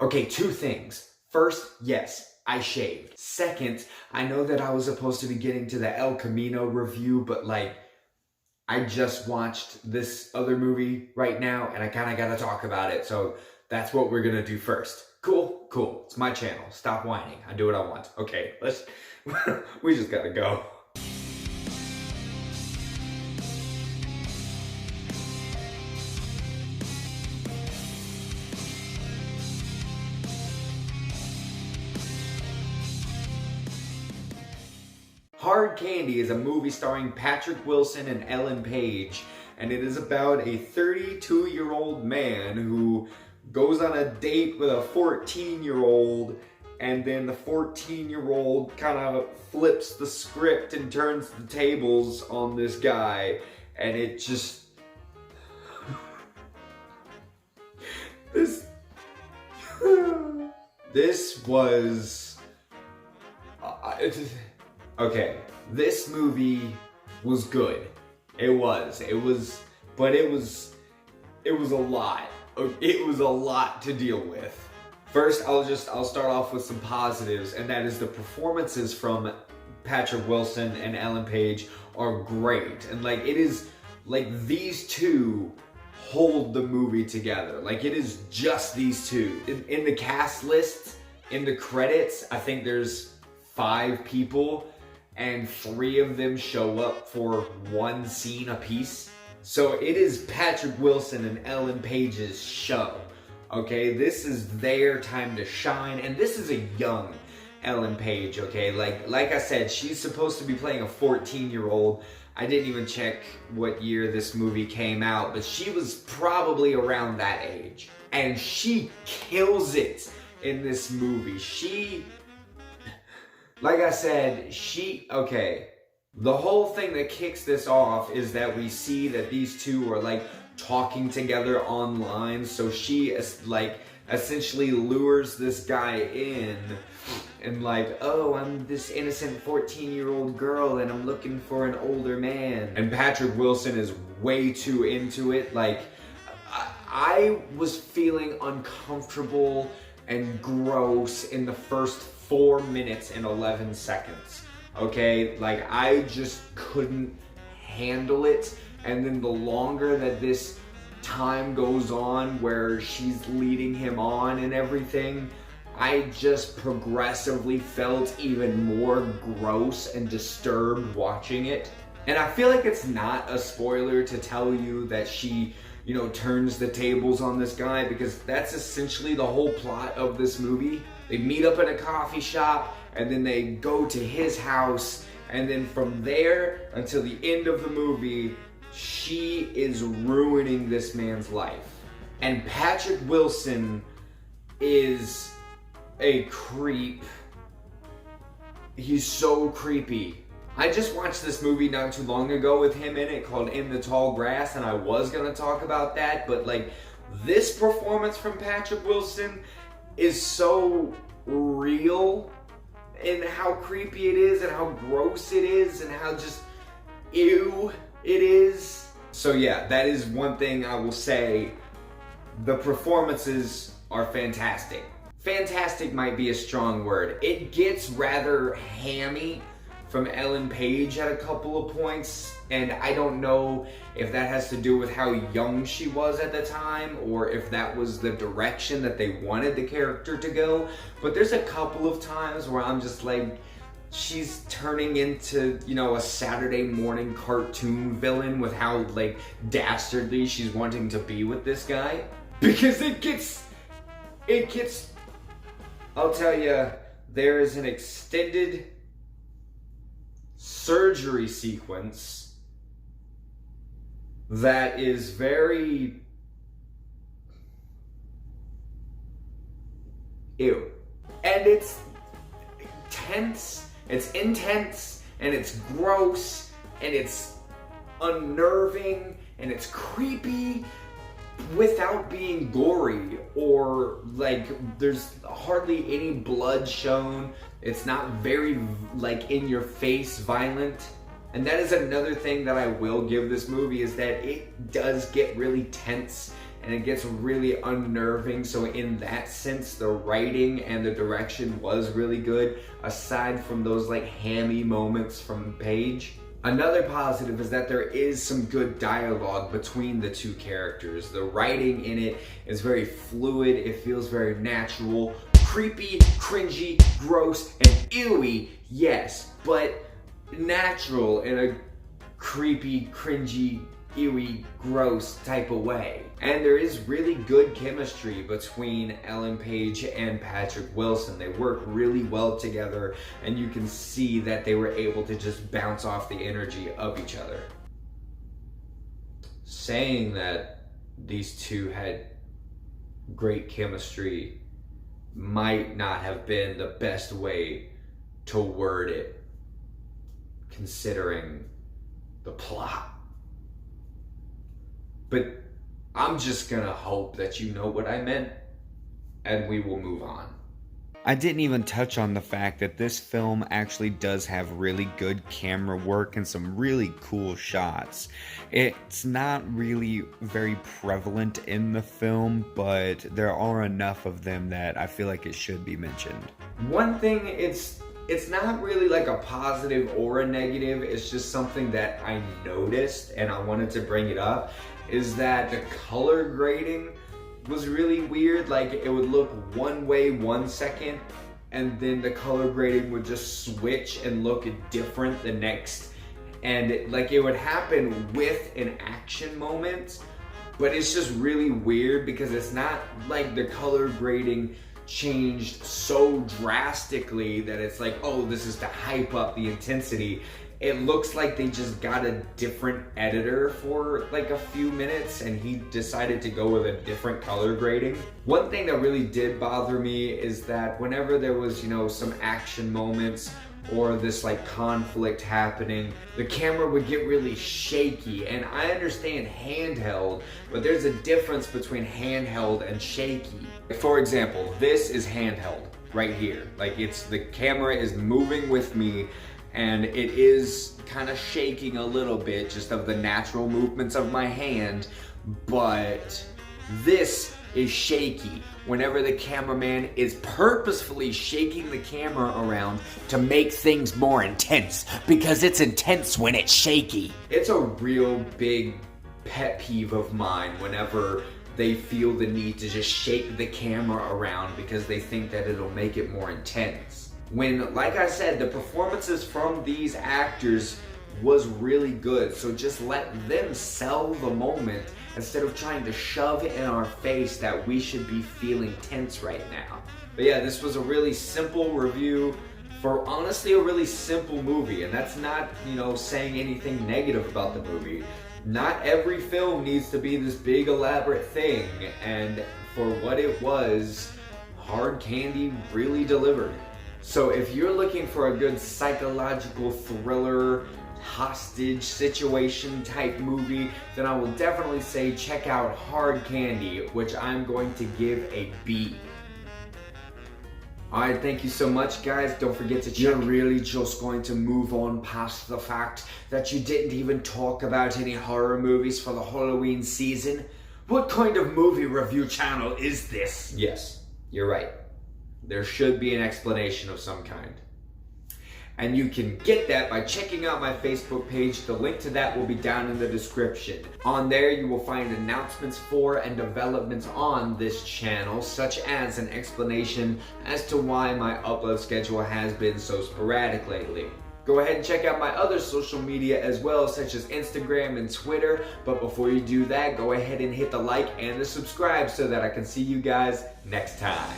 Okay, two things. First, yes, I shaved. Second, I know that I was supposed to be getting to the El Camino review, but like, I just watched this other movie right now and I kind of got to talk about it. So that's what we're going to do first. Cool? Cool. It's my channel. Stop whining. I do what I want. Okay, we just got to go. Hard Candy is a movie starring Patrick Wilson and Ellen Page, and it is about a 32-year-old man who goes on a date with a 14-year-old, and then the 14-year-old kind of flips the script and turns the tables on this guy, and it just... This was... Okay, this movie was good. It was a lot. It was a lot to deal with. First, I'll start off with some positives, and that is the performances from Patrick Wilson and Ellen Page are great. And like, it is, like, these two hold the movie together. Like, it is just these two. In the cast list, in the credits, I think there's 5 people, and 3 of them show up for one scene apiece. So it is Patrick Wilson and Ellen Page's show. Okay, this is their time to shine, and this is a young Ellen Page, okay? Like I said, she's supposed to be playing a 14-year-old. I didn't even check what year this movie came out, but she was probably around that age. And she kills it in this movie. Like I said, okay, the whole thing that kicks this off is that we see that these two are like talking together online. So she is like essentially lures this guy in and like, oh, I'm this innocent 14-year-old girl and I'm looking for an older man. And Patrick Wilson is way too into it. Like, I was feeling uncomfortable and gross in the first 4 minutes and 11 seconds, okay? Like, I just couldn't handle it. And then the longer that this time goes on where she's leading him on and everything, I just progressively felt even more gross and disturbed watching it. And I feel like it's not a spoiler to tell you that she, you know, turns the tables on this guy, because that's essentially the whole plot of this movie. They meet up at a coffee shop, and then they go to his house, and then from there until the end of the movie, she is ruining this man's life. And Patrick Wilson is a creep. He's so creepy. I just watched this movie not too long ago with him in it called In the Tall Grass, and I was gonna talk about that, but like, this performance from Patrick Wilson is so real in how creepy it is and how gross it is and how just ew it is. So yeah, that is one thing I will say. The performances are fantastic. Fantastic might be a strong word. It gets rather hammy from Ellen Page at a couple of points, and I don't know if that has to do with how young she was at the time or if that was the direction that they wanted the character to go. But there's a couple of times where I'm just like, she's turning into, you know, a Saturday morning cartoon villain with how like dastardly she's wanting to be with this guy. Because it gets, I'll tell you, there is an extended surgery sequence that is very ew. And it's tense, it's intense, and it's gross, and it's unnerving, and it's creepy without being gory, or like there's hardly any blood shown. It's not very like in your face violent. And that is another thing that I will give this movie, is that it does get really tense and it gets really unnerving. So in that sense, the writing and the direction was really good, aside from those like hammy moments from Paige. Another positive is that there is some good dialogue between the two characters. The writing in it is very fluid, it feels very natural, creepy, cringy, gross, and ewy, yes, but natural in a creepy, cringy, ewy, gross type of way. And there is really good chemistry between Ellen Page and Patrick Wilson. They work really well together, and you can see that they were able to just bounce off the energy of each other. Saying that these two had great chemistry might not have been the best way to word it, considering the plot. But I'm just gonna hope that you know what I meant, and we will move on. I didn't even touch on the fact that this film actually does have really good camera work and some really cool shots. It's not really very prevalent in the film, but there are enough of them that I feel like it should be mentioned. One thing, it's not really like a positive or a negative, it's just something that I noticed and I wanted to bring it up, is that the color grading was really weird. Like, it would look one way 1 second, and then the color grading would just switch and look different the next. And it would happen with an action moment, but it's just really weird because it's not like the color grading changed so drastically that it's like, oh, this is to hype up the intensity. It looks like they just got a different editor for like a few minutes and he decided to go with a different color grading. One thing that really did bother me is that whenever there was, some action moments or this like conflict happening, the camera would get really shaky. And I understand handheld, but there's a difference between handheld and shaky. For example, this is handheld right here. Like, the camera is moving with me, and it is kind of shaking a little bit just of the natural movements of my hand, but this is shaky whenever the cameraman is purposefully shaking the camera around to make things more intense, because it's intense when it's shaky. It's a real big pet peeve of mine whenever they feel the need to just shake the camera around because they think that it'll make it more intense. When, like I said, the performances from these actors was really good, so just let them sell the moment instead of trying to shove it in our face that we should be feeling tense right now. But yeah, this was a really simple review for honestly a really simple movie, and that's not, saying anything negative about the movie. Not every film needs to be this big elaborate thing, and for what it was, Hard Candy really delivered. So if you're looking for a good psychological thriller, hostage situation type movie, then I will definitely say check out Hard Candy, which I'm going to give a B. Alright, thank you so much, guys. Don't forget to check. You're really just going to move on past the fact that you didn't even talk about any horror movies for the Halloween season? What kind of movie review channel is this? Yes, you're right. There should be an explanation of some kind. And you can get that by checking out my Facebook page. The link to that will be down in the description. On there you will find announcements for and developments on this channel, such as an explanation as to why my upload schedule has been so sporadic lately. Go ahead and check out my other social media as well, such as Instagram and Twitter. But before you do that, go ahead and hit the like and the subscribe so that I can see you guys next time.